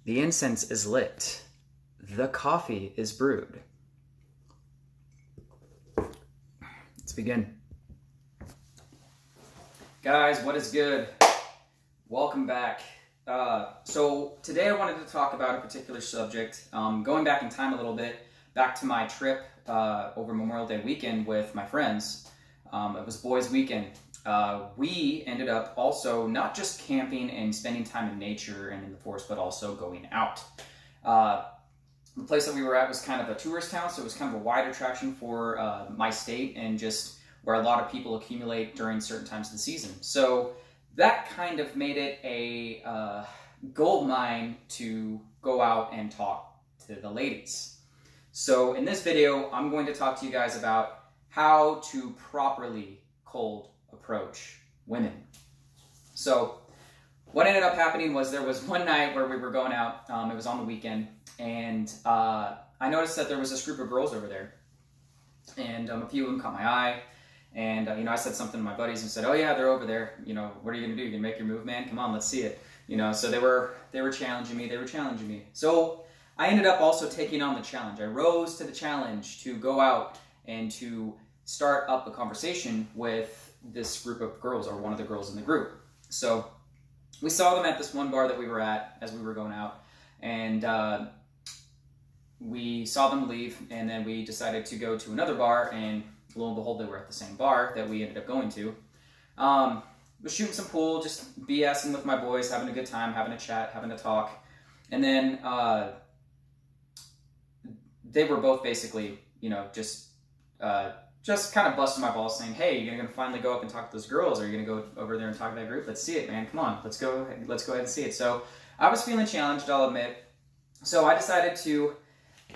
The incense is lit. The coffee is brewed. Let's begin. Guys, what is good? Welcome back. So today I wanted to talk about a particular subject, going back in time a little bit, back to my trip over Memorial Day weekend with my friends. It was boys' weekend. We ended up also not just camping and spending time in nature and in the forest, but also going out. The place that we were at was kind of a tourist town, so it was kind of a wide attraction for my state and just where a lot of people accumulate during certain times of the season. So that kind of made it a gold mine to go out and talk to the ladies. So in this video, I'm going to talk to you guys about how to properly cold approach women. So what ended up happening was there was one night where we were going out, it was on the weekend, and I noticed that there was this group of girls over there, and a few of them caught my eye, and I said something to my buddies and said, "Oh yeah, they're over there, what are you gonna do? You gonna make your move, man? Come on, let's see it." So they were challenging me, so I ended up also taking on the challenge. I rose to the challenge to go out and to start up a conversation with this group of girls, or one of the girls in the group. So we saw them at this one bar that we were at as we were going out, and we saw them leave, and then we decided to go to another bar, and lo and behold, they were at the same bar that we ended up going to. Was shooting some pool, just BSing with my boys, having a good time, having a chat, having a talk, and then they were both basically, just kind of busting my balls, saying, "Hey, you're gonna finally go up and talk to those girls, or are you gonna go over there and talk to that group? Let's see it, man. Come on, let's go ahead and see it." So I was feeling challenged, I'll admit. So I decided to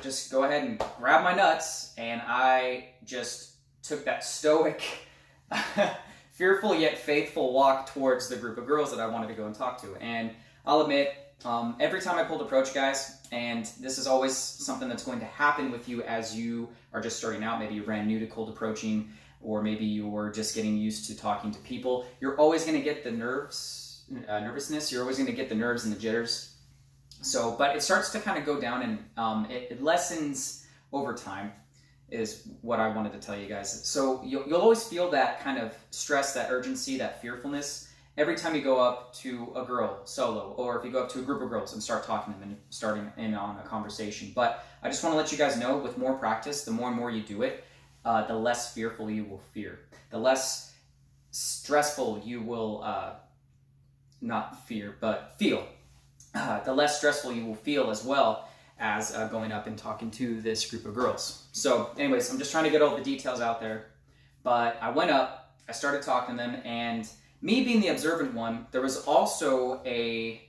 just go ahead and grab my nuts, and I just took that stoic, fearful yet faithful walk towards the group of girls that I wanted to go and talk to. And I'll admit, every time I cold approach, guys, and this is always something that's going to happen with you as you are just starting out, maybe you're brand new to cold approaching, or maybe you're just getting used to talking to people, you're always going to get the nervousness, you're always going to get the nerves and the jitters. So, but it starts to kind of go down, and it lessens over time, is what I wanted to tell you guys. So you'll always feel that kind of stress, that urgency, that fearfulness every time you go up to a girl solo, or if you go up to a group of girls and start talking to them and starting in on a conversation. But I just want to let you guys know, with more practice, the more and more you do it, the less fearful you will fear. The less stressful you will, not fear, but feel. The less stressful you will feel as well as going up and talking to this group of girls. So anyways, I'm just trying to get all the details out there. But I went up, I started talking to them, and me being the observant one, there was also a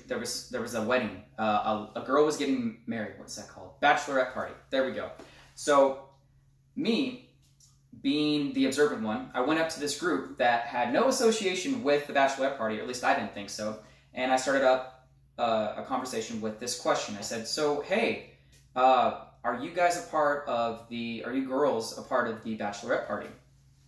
there was a wedding. A girl was getting married. What's that called? Bachelorette party. There we go. So me being the observant one, I went up to this group that had no association with the bachelorette party, or at least I didn't think so, and I started up a conversation with this question. I said, "So hey, are you girls a part of the bachelorette party?"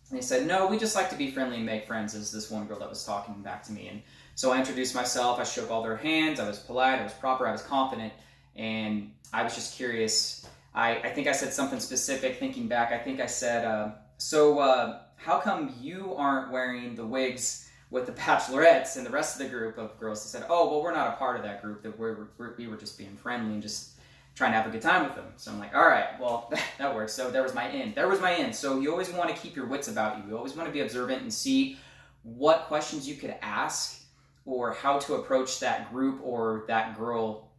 And they said, "No, we just like to be friendly and make friends," is this one girl that was talking back to me. And so I introduced myself, I shook all their hands, I was polite, I was proper, I was confident, and I was just curious. I think I said something specific, thinking back. I think I said, how come you aren't wearing the wigs with the bachelorettes and the rest of the group of girls? They said, "Oh, well, we're not a part of that group, that we were just being friendly and just trying to have a good time with them." So I'm like, all right, well, that works. So there was my in. So you always want to keep your wits about you. You always want to be observant and see what questions you could ask, or how to approach that group or that girl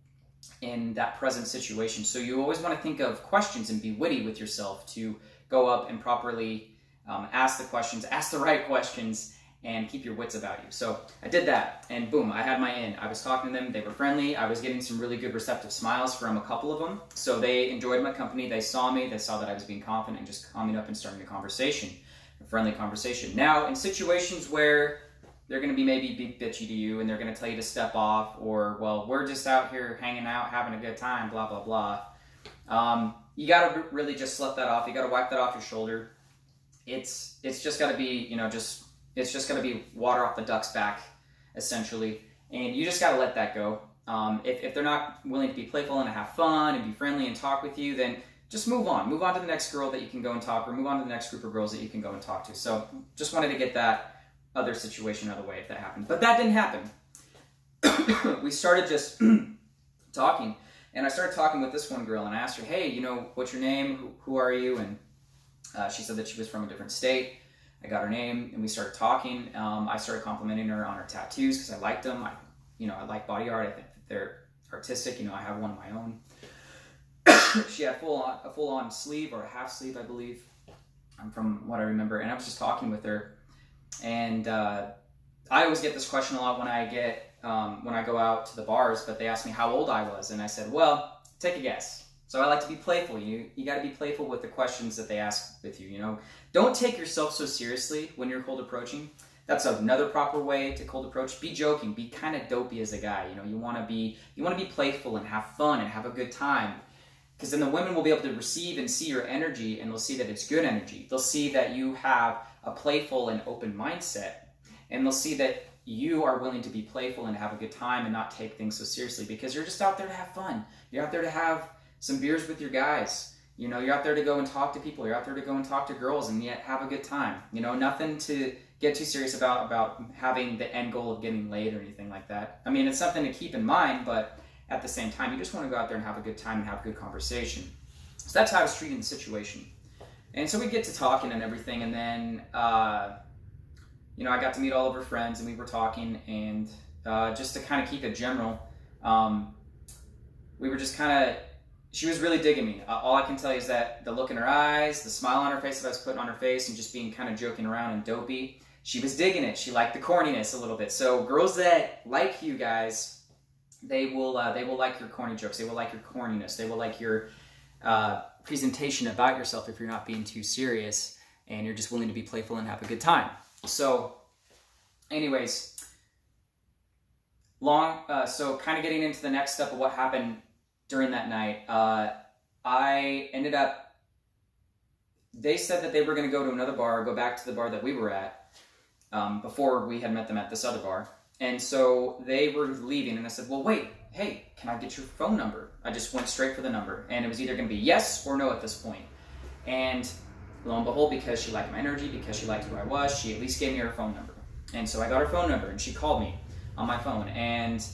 in that present situation. So you always want to think of questions and be witty with yourself to go up and properly ask the questions, ask the right questions, and keep your wits about you. So I did that, and boom, I had my in. I was talking to them, they were friendly, I was getting some really good receptive smiles from a couple of them, so they enjoyed my company, they saw me, they saw that I was being confident and just coming up and starting a conversation, a friendly conversation. Now, in situations where they're going to maybe be bitchy to you, and they're going to tell you to step off, or, well, we're just out here hanging out, having a good time, blah, blah, blah, you got to really just let that off. You got to wipe that off your shoulder. It's just got to be, it's just going to be water off the duck's back, essentially. And you just got to let that go. If they're not willing to be playful and have fun and be friendly and talk with you, then just move on. Move on to the next girl that you can go and talk, or move on to the next group of girls that you can go and talk to. So just wanted to get that other situation out of the way if that happened. But that didn't happen. We started just talking. And I started talking with this one girl, and I asked her, hey, you know, what's your name? Who are you? And she said that she was from a different state. I got her name, and we started talking. I started complimenting her on her tattoos because I liked them. I like body art. I think that they're artistic. I have one of my own. She had a full-on sleeve, or a half sleeve, I believe, from what I remember. And I was just talking with her, and I always get this question a lot when I go out to the bars. But they ask me how old I was, and I said, well, take a guess. So I like to be playful. You got to be playful with the questions that they ask with you. Don't take yourself so seriously when you're cold approaching. That's another proper way to cold approach. Be joking. Be kind of dopey as a guy. You want to be playful and have fun and have a good time. Because then the women will be able to receive and see your energy, and they'll see that it's good energy. They'll see that you have a playful and open mindset, and they'll see that you are willing to be playful and have a good time and not take things so seriously, because you're just out there to have fun. You're out there to have some beers with your guys. You're out there to go and talk to people. You're out there to go and talk to girls and yet have a good time. Nothing to get too serious about having the end goal of getting laid or anything like that. I mean, it's something to keep in mind, but at the same time, you just want to go out there and have a good time and have a good conversation. So that's how I was treating the situation. And so we get to talking and everything, and then, I got to meet all of her friends, and we were talking, and just to kind of keep it general, we were just she was really digging me. All I can tell you is that the look in her eyes, the smile on her face that I was putting on her face, and just being kind of joking around and dopey, she was digging it. She liked the corniness a little bit. So girls that like you guys, they will like your corny jokes. They will like your corniness. They will like your presentation about yourself if you're not being too serious and you're just willing to be playful and have a good time. So anyways, so kind of getting into the next step of what happened during that night, I ended up, they said that they were going to go to another bar, go back to the bar that we were at, before we had met them at this other bar. And so they were leaving, and I said, well, wait, hey, can I get your phone number? I just went straight for the number, and it was either going to be yes or no at this point. And lo and behold, because she liked my energy, because she liked who I was, she at least gave me her phone number. And so I got her phone number, and she called me on my phone. And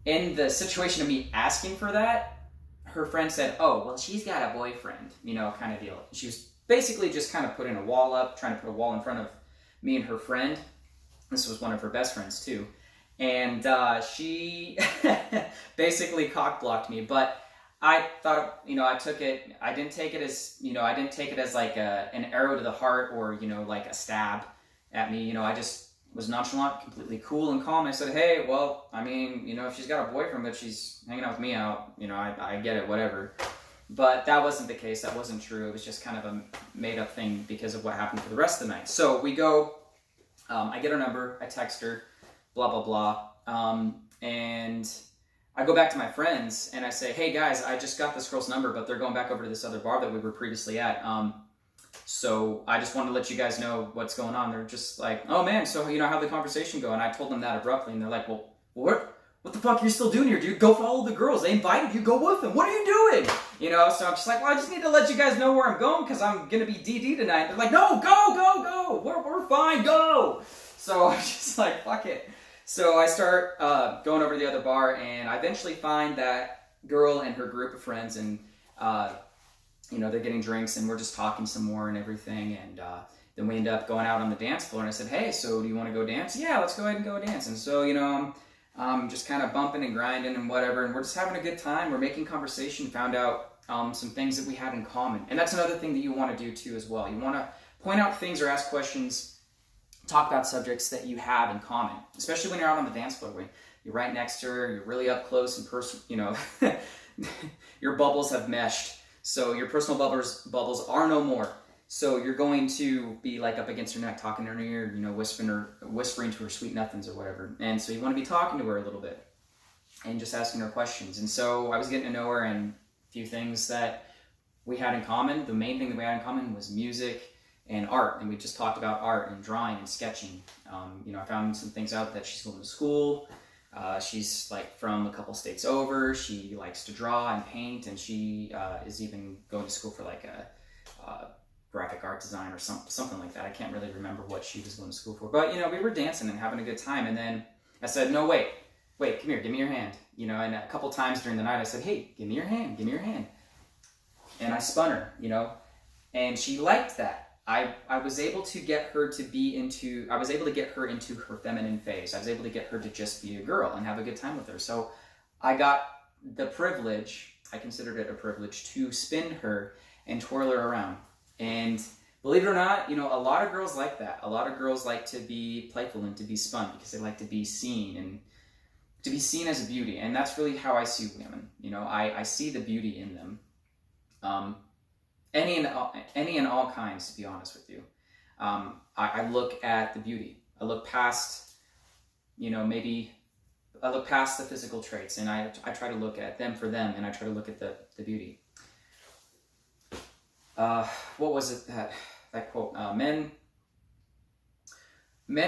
in the situation of me asking for that, her friend said, oh, well, she's got a boyfriend, kind of deal. She was basically just kind of putting a wall up, trying to put a wall in front of me and her friend. This was one of her best friends too. And she basically cock-blocked me. But I thought, I took it, I didn't take it as like an arrow to the heart, or, like a stab at me. I just was nonchalant, completely cool and calm. I said, hey, well, I mean, if she's got a boyfriend, but she's hanging out with me out, I get it, whatever. But that wasn't the case. That wasn't true. It was just kind of a made-up thing because of what happened for the rest of the night. So we go, I get her number, I text her, blah, blah, blah. And I go back to my friends, and I say, hey, guys, I just got this girl's number, but they're going back over to this other bar that we were previously at. So I just want to let you guys know what's going on. They're just like, oh man, so how'd the conversation go? And I told them that abruptly, and they're like, well, what the fuck are you still doing here, dude? Go follow the girls. They invited you. Go with them. What are you doing? So I'm just like, well, I just need to let you guys know where I'm going, because I'm gonna be DD tonight. They're like, no, go. We're fine. Go. So I'm just like, fuck it. So I start going over to the other bar, and I eventually find that girl and her group of friends, and they're getting drinks, and we're just talking some more and everything, and then we end up going out on the dance floor, and I said, hey, so do you want to go dance? Yeah, let's go ahead and go dance. And so, I'm just kind of bumping and grinding and whatever, and we're just having a good time. We're making conversation, found out some things that we had in common. And that's another thing that you want to do too as well. You want to point out things or ask questions, talk about subjects that you have in common, especially when you're out on the dance floor, when you're right next to her, you're really up close and personal, your bubbles have meshed. So your personal bubbles are no more. So you're going to be like up against her neck, talking in her ear, whispering to her sweet nothings or whatever. And so you want to be talking to her a little bit and just asking her questions. And so I was getting to know her, and a few things that we had in common. The main thing that we had in common was music and art. And we just talked about art and drawing and sketching. I found some things out that she's going to school. She's like from a couple states over. She likes to draw and paint, and she is even going to school for like a graphic art design or something like that. I can't really remember what she was going to school for, but you know, we were dancing and having a good time. And then I said, no, wait, come here, give me your hand. You know, and a couple times during the night I said, hey, give me your hand, give me your hand. And I spun her, you know, and she liked that. I was able to get her to I was able to get her into her feminine phase. I was able to get her to just be a girl and have a good time with her. So I got the privilege, I considered it a privilege, to spin her and twirl her around. And believe it or not, you know, a lot of girls like that. A lot of girls like to be playful and to be spun because they like to be seen and to be seen as a beauty. And that's really how I see women. You know, I see the beauty in them. Any and all kinds, to be honest with you. I look at the beauty. I look past, you know, I look past the physical traits, and I try to look at them for them, and I try to look at the beauty. What was it that quote? Men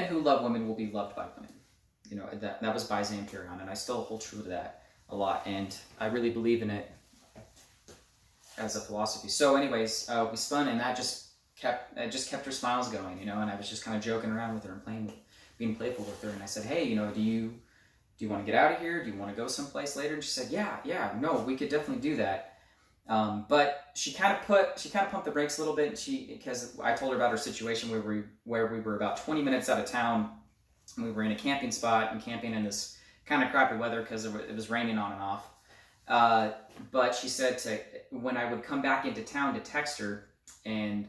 who love women will be loved by women. You know, that was by Zampirion, and I still hold true to that a lot, and I really believe in it as a philosophy. So anyways, we spun, and that just kept her smiles going, you know, and I was just kind of joking around with her and being playful with her. And I said, hey, you know, do you want to get out of here? Do you want to go someplace later? And she said, yeah, no, we could definitely do that. But she kind of pumped the brakes a little bit, because I told her about her situation where we were about 20 minutes out of town, and we were in a camping spot and camping in this kind of crappy weather because it was raining on and off. But she said when I would come back into town, to text her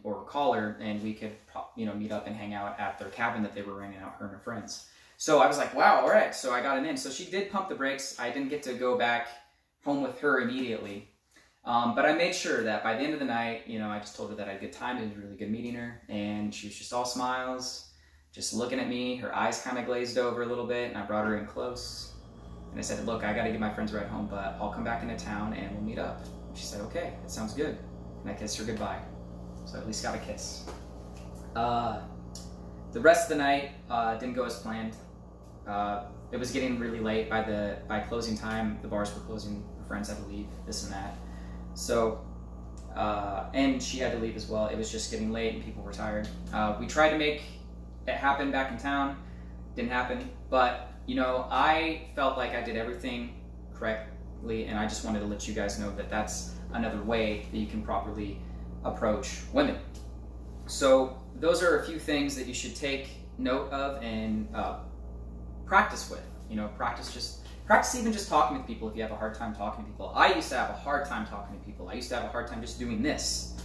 or call her, and we could, you know, meet up and hang out at their cabin that they were renting out, her and her friends. So I was like, wow, all right. So I got it in. So she did pump the brakes. I didn't get to go back home with her immediately. But I made sure that by the end of the night, you know, I just told her that I had a good time. It was really good meeting her. And she was just all smiles, just looking at me. Her eyes kind of glazed over a little bit. And I brought her in close. And I said, look, I got to get my friends right home, but I'll come back into town and we'll meet up. And she said, okay, that sounds good. And I kissed her goodbye. So I at least got a kiss. The rest of the night didn't go as planned. It was getting really late. By closing time, the bars were closing. Her friends had to leave, this and that. So, and she had to leave as well. It was just getting late and people were tired. We tried to make it happen back in town. Didn't happen. But, you know, I felt like I did everything correctly, and I just wanted to let you guys know that that's another way that you can properly approach women. So those are a few things that you should take note of and practice with. You know, practice even just talking with people if you have a hard time talking to people. I used to have a hard time talking to people. I used to have a hard time just doing this.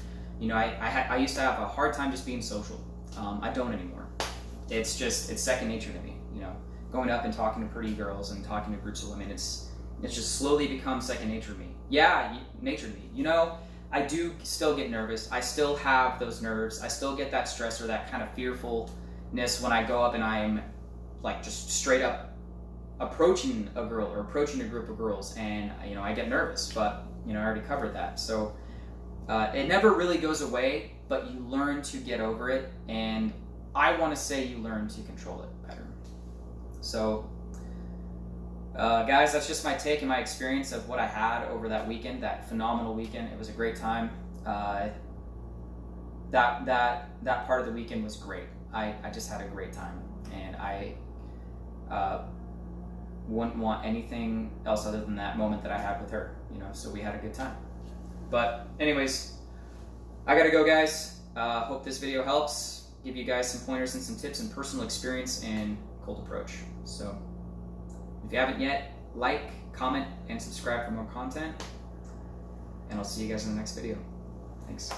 You know, I used to have a hard time just being social. I don't anymore. It's second nature to me. You know, going up and talking to pretty girls and talking to groups of women, it's just slowly become second nature to me. Yeah, nature to me. You know, I do still get nervous. I still have those nerves. I still get that stress or that kind of fearfulness when I go up and I'm like just straight up approaching a girl or approaching a group of girls, and you know, I get nervous, but you know, I already covered that. So it never really goes away, but you learn to get over it, and I want to say you learn to control it better. So guys, that's just my take and my experience of what I had over that weekend, that phenomenal weekend. It was a great time. That part of the weekend was great. I just had a great time, and I wouldn't want anything else other than that moment that I had with her, you know, so we had a good time. But anyways, I gotta go, guys. Hope this video helps, give you guys some pointers and some tips and personal experience in cold approach. So if you haven't yet, like, comment, and subscribe for more content, and I'll see you guys in the next video. Thanks.